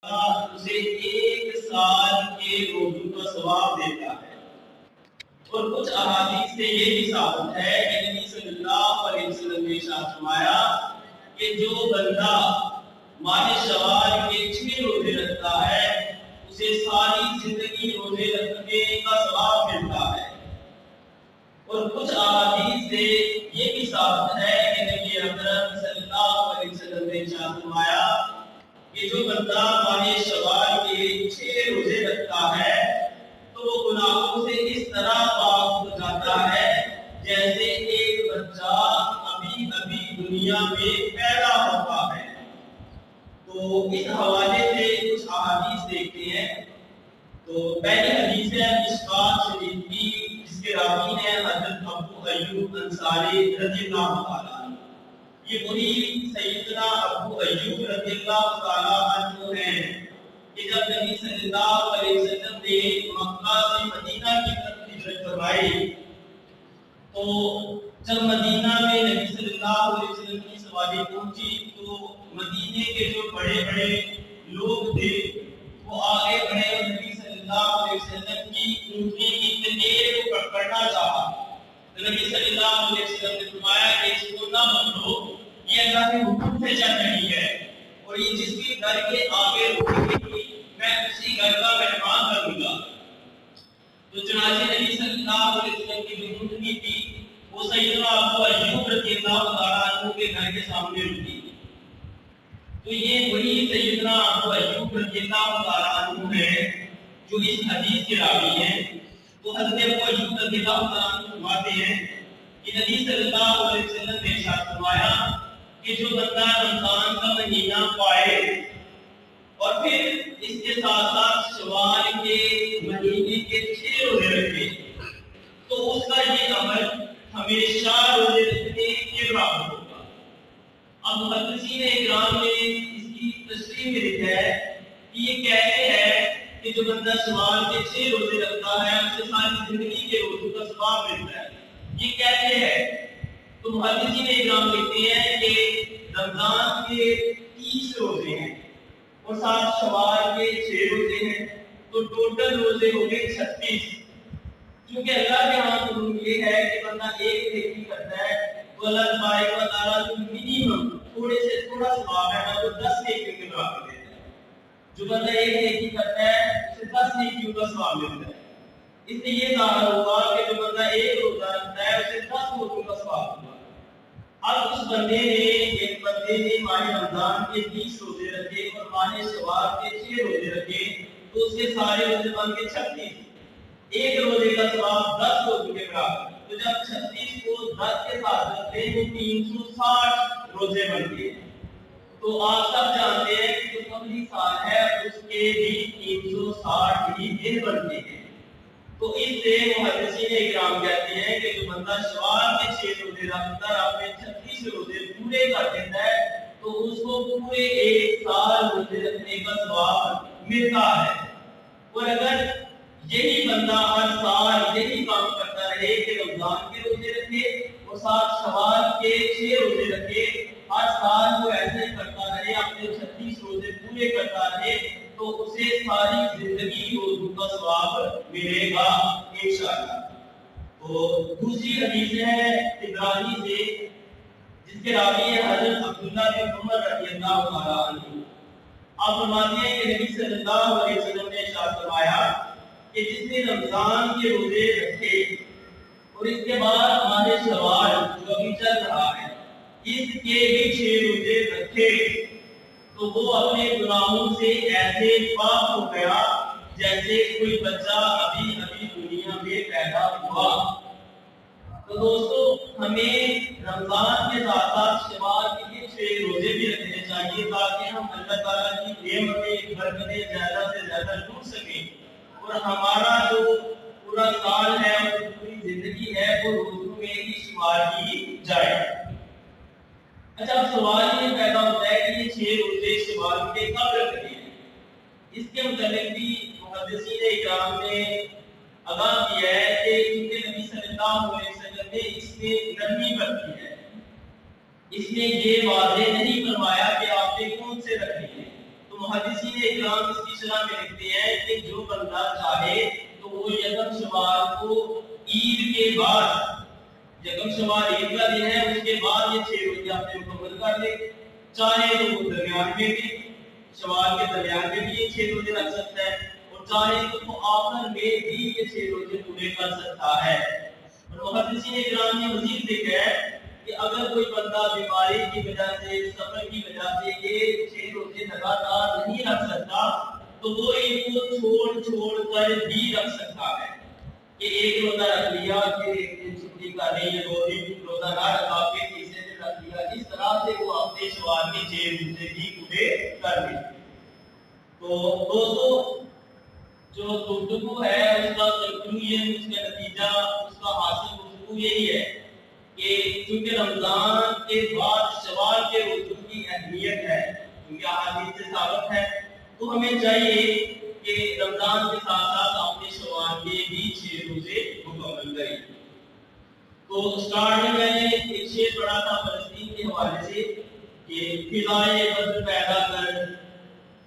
اسے ایک سال کے روزوں کا ثواب دیتا ہے۔ اور کچھ احادیث سے یہ بھی ثابت ہے کہ نبی صلی اللہ علیہ وسلم نے ارشاد فرمایا کہ جو بندہ ماہ شوال کے 6 روزے رکھتا ہے اسے ساری زندگی روزے رکھنے کا ثواب ملتا ہے۔ اور کچھ احادیث سے یہ بھی ثابت ہے کہ نبی اکرم صلی اللہ علیہ وسلم نے ارشاد فرمایا کہ جو بندہ ماہ شوال کے 6 روزے رکھتا ہے تو وہ گناہوں سے اس طرح پاک ہو جاتا ہے جیسے ایک بچہ ابھی دنیا میں پیدا ہوتا ہے۔ تو اس حوالے سے کچھ احادیث دیکھتے ہیں۔ تو پہلی حدیث ہے مشکوٰۃ شریف کی، جس کے راوی ہیں حضرت ابو ایوب انصاری رضی اللہ تعالیٰ عنہ۔ یہ وہی سیدنا ابو ایوب رضی اللہ تعالیٰ عنہ ہیں کہ جب نبی صلی اللہ علیہ وسلم نے مکہ سے مدینہ کی طرف ہجرت فرمائی تو جب مدینہ میں نبی صلی اللہ علیہ وسلم کی سواری پہنچی تو مدینے کے جو بڑے بڑے لوگ تھے وہ آگے بڑھے اور نبی صلی اللہ علیہ وسلم کی اونٹنی کی تنیر کو پکڑنا چاہا تو نبی صلی اللہ علیہ وسلم نے فرمایا کہ اس کو نہ پکڑو، یہ اللہ کے حکم سے چل رہی ہے اور یہ جس بھی گھر کے آگے رکے گی میں اسی گھر کا مہمان بنوں گا۔ تو چنانچہ نبی صلی اللہ علیہ وسلم کی جو اونٹنی تھی وہ سیدنا ابو ایوب رضی اللہ تعالیٰ عنہ کے گھر کے سامنے رکی۔ تو یہ وہی سیدنا ابو ایوب رضی اللہ تعالیٰ عنہ ہے جو اس حدیث کے راوی ہیں۔ تو حضرت ابو ایوب رضی اللہ تعالیٰ عنہ فرماتے ہیں کہ نبی صلی اللہ علیہ وسلم نے ارشاد فرمایا کہ جو بندہ رمضان کا مہینہ پائے اور پھر اس کے ساتھ ساتھ شوال کے مہینے کے 6 روزے رکھے تو اس کا یہ عمل ہمیشہ روزے رکھنے کے برابر ہوگا۔ اب محدثین اکرام نے اس کی تشریح میں لکھا ہے کہ یہ کہتے ہیں کہ جو بندہ شوال کے 6 روزے رکھتا ہے اسے ساری زندگی کے روزوں کا ثواب ملتا ہے، یہ کہتے ہیں۔ تو محدثین اکرام کہتے ہیں کہ رمضان کے 30 روزے ہیں اور ساتھ شوال کے 6 روزے ہیں تو ٹوٹل روزے ہو گئے 36۔ کیونکہ اللہ کے ہاں قانون یہ ہے کہ بندہ ایک نیکی کرتا ہے تو اللہ تبارک و تعالیٰ جو منیمم تھوڑے سے تھوڑا ثواب ہے نا وہ 10 نیکیوں کے برابر دیتا ہے۔ جو بندہ ایک نیکی کرتا ہے اسے 10 نیکیوں کا ثواب ملتا ہے۔ اس لیے یہ ظاہر ہوا کہ جو بندہ ایک روزہ رکھتا ہے اسے 10 روزوں کا ثواب ہوگا۔ اب اس بندے نے ماہ رمضان کے 20 روزے رکھے اور ماہ شوال کے 6 روزے رکھے تو اس کے سارے روزے بن کے 36۔ ایک روزے کا ثواب 10 روزوں کے برابر۔ تو جب 36 کو 10 کے ساتھ رکھتے ہیں تو 360 روزے بن گئے۔ تو آپ سب جانتے ہیں کہ جو قمری سال ہے اس کے بھی 360 ہی دن بنتے ہیں۔ تو اس سے محدثین اکرام کہتے ہیں کہ جو بندہ شوال کے 6 روزے رکھ کر اپنے 36 روزے پورے کر دیتا ہے تو اس کو پورے ایک سال روزے رکھنے کا ثواب ملتا ہے۔ اور اگر یہی بندہ ہر سال یہی کام کرتا رہے کہ رمضان کے روزے رکھے اور ساتھ شوال کے 6 روزے رکھے، ہر سال وہ ایسے کرتا رہے اپنے 36 روزے پورے کرتا رہے تو اسے ساری زندگی روزوں کا ثواب ملے گا انشاءاللہ۔ تو دوسری حدیث ہے ابراہیم سے، جس کے راوی ہیں حضرت عبداللہ بن عمر رضی اللہ تعالیٰ عنہ۔ آپ فرماتے ہیں کہ نبی صلی اللہ علیہ وسلم نے ارشاد فرمایا کہ جس نے رمضان کے روزے رکھے اور اس کے بعد ماہ شوال جو ابھی چل رہا ہے اس کے بھی 6 روزے رکھے تو وہ اپنے گناہوں سے ایسے پاک ہو گیا جیسے کوئی بچہ ابھی دنیا میں پیدا ہوا۔ تو دوستو ہمیں رمضان کے ساتھ ساتھ شوال کے بھی 6 روزے بھی رکھنے چاہیے تاکہ ہم اللہ تعالیٰ کی نعمتیں برکتیں زیادہ سے زیادہ لوٹ سکیں اور ہمارا جو پورا سال ہے اور پوری زندگی ہے وہ روزوں میں ہی شمار کی جائے۔ اچھا اب سوال یہ پیدا ہوتا ہے کہ یہ 6 روزے شوال کے کب رکھنے ہیں؟ اس کے متعلق بھی محدثین اکرام نے آگاہ کیا ہے کہ کیونکہ نبی صلی اللہ علیہ وسلم نے اس میں نرمی برتی ہے، اس نے یہ واضح نہیں فرمایا کہ آپ نے کون سے رکھنے ہیں۔ تو محدثین اکرام اس کی شرح میں لکھتے ہیں کہ جو بندہ چاہے تو وہ یکم شوال کو عید کے بعد، یکم شوال عید کا دن ہے، اس کے بعد یہ 6 روزے آپ نے مکمل کر لے، چاہے تو وہ درمیان میں بھی، شوال کے درمیان میں بھی یہ 6 روزے رکھ سکتا ہے، اور چاہے تو وہ آخر میں بھی یہ 6 روزے پورے کر سکتا ہے۔ اور محدثین اکرام نے مزید لکھا ہے کہ اگر کوئی بندہ بیماری کی وجہ سے، سفر کی وجہ سے یہ 6 روزے لگاتار نہیں رکھ سکتا تو وہ ان کو چھوڑ کر بھی رکھ سکتا ہے، کہ ایک روزہ رکھ لیا پھر ایک دن چھٹی کر لی، 2 دن روزہ نہ رکھا پھر تیسرے دن رکھ لیا، اس طرح سے وہ اپنے شوال کے 6 روزے بھی پورے کر لے۔ تو دوستو جو گفتگو ہے اس کا کنکلوژن، اس کا نتیجہ، اس کا حاصل گفتگو یہی ہے کہ چونکہ رمضان کے بعد شوال کے روزوں کی اہمیت ہے، کیونکہ احادیث سے ثابت ہے، تو ہمیں چاہیے کہ رمضان کے ساتھ ساتھ اپنے شوال کے بھی 6 روزے مکمل کریں۔ تو سٹارٹ میں میں نے ایک شعر پڑھا تھا فلسطین کے حوالے سے کہ فضائے بدر پیدا کر،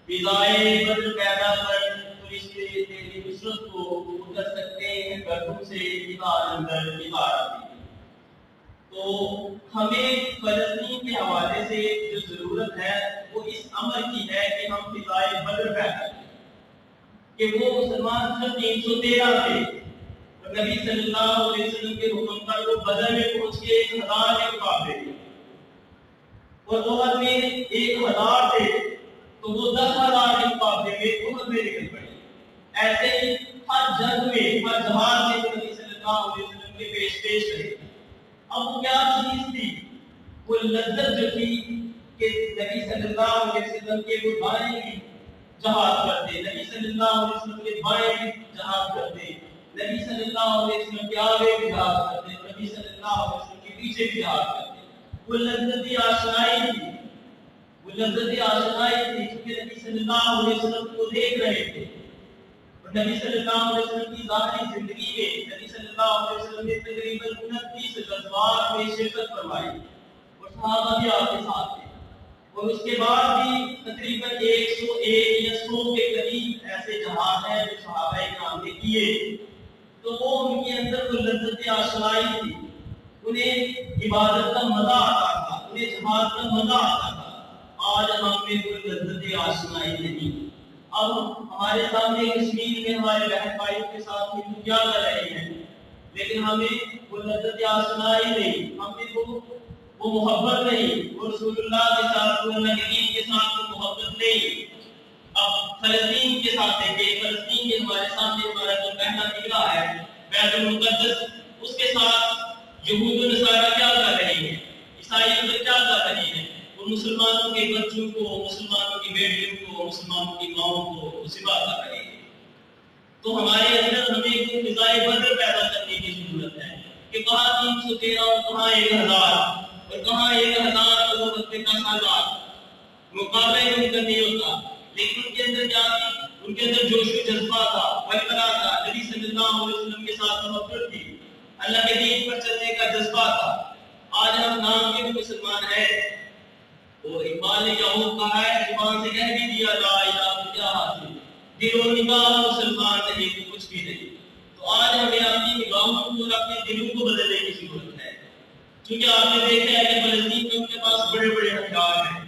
فضائے بدر پیدا کر، فرشتے تیری نصرت کو اتر سکتے ہیں گردوں سے، نثار اندر نثار آتی۔ تو ہمیں فلسطین کے حوالے سے جو ضرورت ہے وہ اس امر کی ہے کہ ہم فضائے بدر پیدا کریں، کہ وہ مسلمان صرف 313 تھے، اور نبی صلی اللہ علیہ وسلم کے حکم پر وہ بدر میں پہنچ کے 1000 کے مقابلے تھے، اور احد میں 1000 تھے تو وہ 10,000 کے مقابلے میں احد میں نکل پڑے۔ ایسے ہی ہر جنگ میں، ہر جہاد میں نبی صلی اللہ علیہ وسلم کے پیش رہے۔ اب وہ کیا چیز تھی؟ وہ لذت جو تھی کہ نبی صلی اللہ علیہ وسلم کے وہ بائیں بھی جہاد کرتے، نبی صلی اللہ علیہ وسلم کے بائیں بھی جہاد کرتے، نبی صلی اللہ علیہ وسلم کے آگے بھی جہاد کرتے، نبی صلی اللہ علیہ وسلم کے پیچھے بھی جہاد کرتے۔ وہ لذت آشنائی تھی، وہ لذت آشنائی تھی کیونکہ نبی صلی اللہ علیہ وسلم کو دیکھ رہے تھے، اور نبی صلی اللہ علیہ وسلم کی ظاہری زندگی میں نبی صلی اللہ علیہ وسلم نے تقریباً 29 غزوات میں شرکت فرمائی، اور صحابہ بھی آپ کے ساتھ تھے، اور اس کے بعد بھی تقریباً 101 یا 100 کے قریب ایسے جہاد ہیں جو صحابہ کرام نے کیے۔ تو وہ ان کے اندر وہ لذت آشنائی تھی، انہیں عبادت کا مزہ آتا تھا، انہیں جہاد کا مزہ آتا تھا۔ آج ہم میں کوئی لذت آشنائی نہیں۔ اب ہمارے سامنے کشمیر میں ہمارے بہن بھائیوں کے ساتھ ہندو کیا کر رہے ہیں، لیکن ہمیں وہ لذت آشنائی نہیں، ہمیں وہ محبت نہیں، وہ رسول اللہ کے ساتھ، وہ اللہ کے دین کے ساتھ وہ محبت نہیں۔ اب فلسطین کے ساتھ دیکھیں، فلسطین کے ہمارے سامنے ہمارا جو پہلا نگراں ہے بیت المقدس، اس کے ساتھ یہود و نصارہ کیا کر رہے ہیں، عیسائی کیا کر رہے ہیں، وہ مسلمانوں کے بچوں کو، مسلمانوں کی بیٹیوں کو، مسلمانوں کی ماؤں کو ذبح کر رہے ہیں۔ تو ہمارے اندر ہمیں کوئی فضائے بدر پیدا کرنے کی ضرورت ہے کہ کہاں 313 اور کہاں 1000 اور کہاں 1000 اور وقت کا سالات، مقابلہ ان کا نہیں ہوتا، لیکن ان کے اندر کیا تھی؟ ان کے اندر جوش و جذبہ تھا، ولولہ تھا، نبی صلی اللہ علیہ وسلم کے ساتھ محبت تھی، اللہ کے دین پر چلنے کا جذبہ تھا۔ آج ہم نام کے بھی مسلمان ہیں، وہ اقبال نے کیا کہا ہے، زبان سے کہہ بھی دیا لا الہ کیا حاصل، دل و نگاہ مسلمان نہیں تو کچھ بھی نہیں۔ تو آج ہمیں اپنی نگاہوں کو اور اپنے دلوں کو بدلنے کی ضرورت ہے، کیونکہ آپ نے دیکھا ہے کہ فلسطین میں ان کے پاس بڑے بڑے ہتھیار ہیں،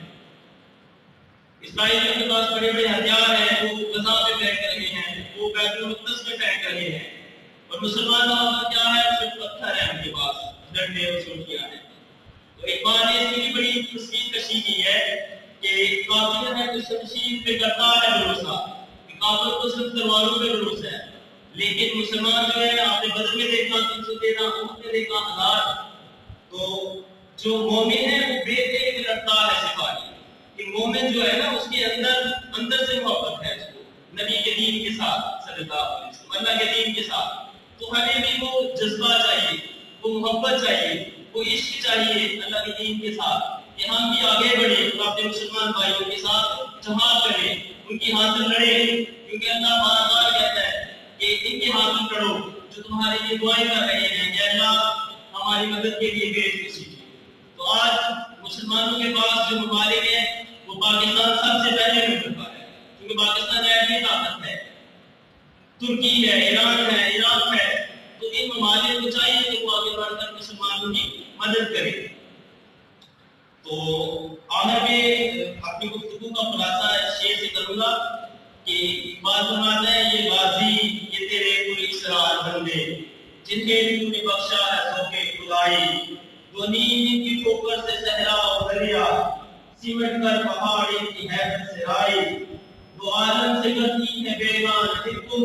اسرائیل کے پاس بڑے بڑے ہتھیار ہیں، وہ غزہ پہ پھینک رہے ہیں، وہ بیت المقدس پہ پھینک رہے ہیں، اور مسلمانوں کا کیا ہے؟ صرف پتھر ہے ان کے پاس، ڈنڈے اور سوٹیاں ہیں۔ تو اقبال نے اس کی بڑی تصویر کشی کی ہے کہ کافر ہے تو شمشیر پہ کرتا ہے بھروسہ، کہ کافر کو صرف تلواروں پہ بھروسہ ہے، لیکن مسلمان جو ہے، آپ نے بدر میں دیکھا 313، احد میں دیکھا 1000۔ تو جو مومن ہے وہ بے دیکھ لڑتا ہے سپاہی، کہ مومن جو ہے نا اس کے اندر سے محبت ہے اس کو نبی کے دین کے ساتھ صلی اللہ علیہ وسلم، اللہ کے دین کے ساتھ۔ تو ہمیں بھی وہ جذبہ چاہیے، وہ محبت چاہیے، وہ عشق چاہیے اللہ کے دین کے ساتھ، کہ ہم بھی آگے بڑھیں اور اپنے مسلمان بھائیوں کے ساتھ جہاد کریں، ان کی حاصل لڑیں، کیونکہ اللہ بار بار کہتا ہے کہ ان کی حاصل لڑو جو تمہارے لیے دعائیں کر رہے ہیں کہ اللہ ہماری مدد کے لیے بھیج کسی۔ تو آج مسلمانوں کے پاس جو ممالک ہیں وہ پاکستان سب سے پہلے نمبر پر ہے، کیونکہ پاکستان ایٹمی طاقت ہے، ترکی ہے، ایران ہے، عراق ہے، تو ان ممالک کو چاہیے کہ وہ آگے بڑھ کر مسلمانوں کی مدد کرے۔ تو آخر میں اپنی گفتگو کا خلاصہ اس شعر سے کروں گا کہ بات فرماتا ہے یہ غازی یہ تیرے پوری اسرار بندے جنہیں تو نے بخشا ہے ذوق خدائی، جو نیند کی ٹھوکر سے صحرا اور دریا سمٹ کر پہاڑی کی حیرت سے رائی، وہ عالم سے کرتی ہے بیگان حکم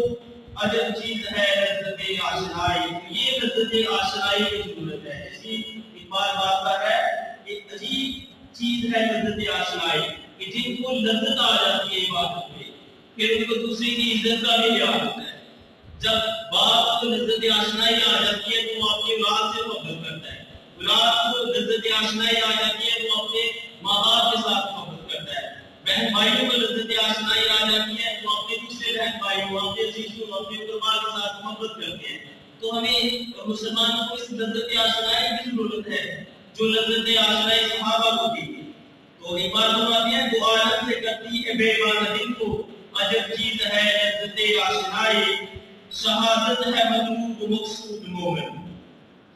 عجب چیز ہے لذت آشنائی۔ یہ لذت آشنائی کی ضرورت ہے، اسی اقبال بات کر ہے ایک عجیب چیز ہے لذت آشنائی کہ جن کو لذت آ جاتی ہے عبادت میں پھر ان کو دوسری کی عزت کا بھی لحاظ ہوتا ہے۔ جب باپ کو لذت آشنائی آ جاتی ہے تو وہ اپنی اولاد سے محبت کرتا ہے، اولاد کو لذت آشنائی آ جاتی ہے تو اپنے ماں باپ کے ساتھ محبت کرتا ہے، بہن بھائیوں کو لذت آشنائی آ جاتی ہے تو اپنے دوسرے بہن بھائیوں اپنے عزیزوں اپنے قربا کے ساتھ محبت کرتے ہیں۔ تو ہمیں مسلمانوں کو اس لذت آشنائی کی ضرورت ہے جو لذت آشنائی صحابہ کو تھی۔ تو اقبال فرماتے ہیں وہ عالم سے کرتی ہے بیگانہ دل کو عجب چیز ہے لذت آشنائی، شہادت ہے مطلوب مقصود مومن۔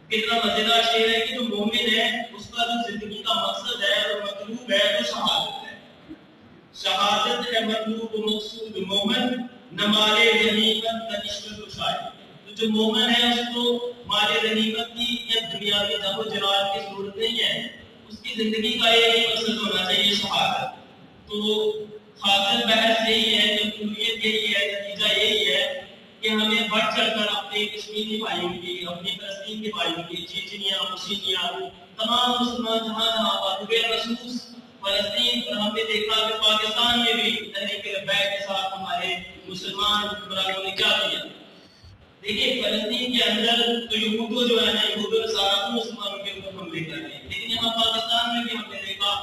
کتنا مزیدار شعر ہے کہ جو مومن ہے اس کا جو زندگی کا مقصد ہے اور مطلوب ہے وہ شہادت ہے۔ شہادت ہے مطلوب مقصود مومن نہ مال غنیمت نہ عشق و شائی۔ تو جو مومن ہے اس کو مال غنیمت کی یا دنیاوی جاه و جلال کی ضرورت نہیں ہے، اس کی زندگی کا ایک ہی مقصد ہونا چاہیے شہادت۔ تو خاطر بحث یہی ہے، جمہوریت یہی ہے، نتیجہ یہی ہے کہ ہمیں بڑھ چڑھ کر اپنے کشمیری بھائیوں کی، اپنی فلسطین کے بھائیوں کی، چیچنیا، مسیحیا، تمام مسلمان جہاں جہاں پر بالخصوص فلسطین پر ہم نے دیکھا کہ پاکستان میں بھی تحریک لبیک کے ساتھ ہمارے مسلمان حکمرانوں نے کیا کیا۔ دیکھیے فلسطین کے اندر تو یہودو جو ہے نا، یہود و نصارہ مسلمانوں کے اوپر حملے کر رہے ہیں، لیکن یہاں پاکستان میں بھی ہم نے دیکھا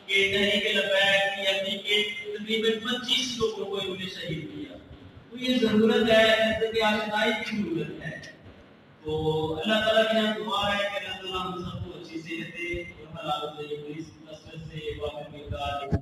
کہ تحریک لبیک کی اپنی کے تقریباً 25 لوگوں کو انہوں نے شہید کیا۔ تو یہ ضرورت ہے، لذت آشنائی کی ضرورت ہے۔ تو اللہ تعالیٰ کی یہاں دعا ہے کہ اللہ تعالیٰ ہم سب کو اچھی صحت دے اور حلال طیب رزق سے واقف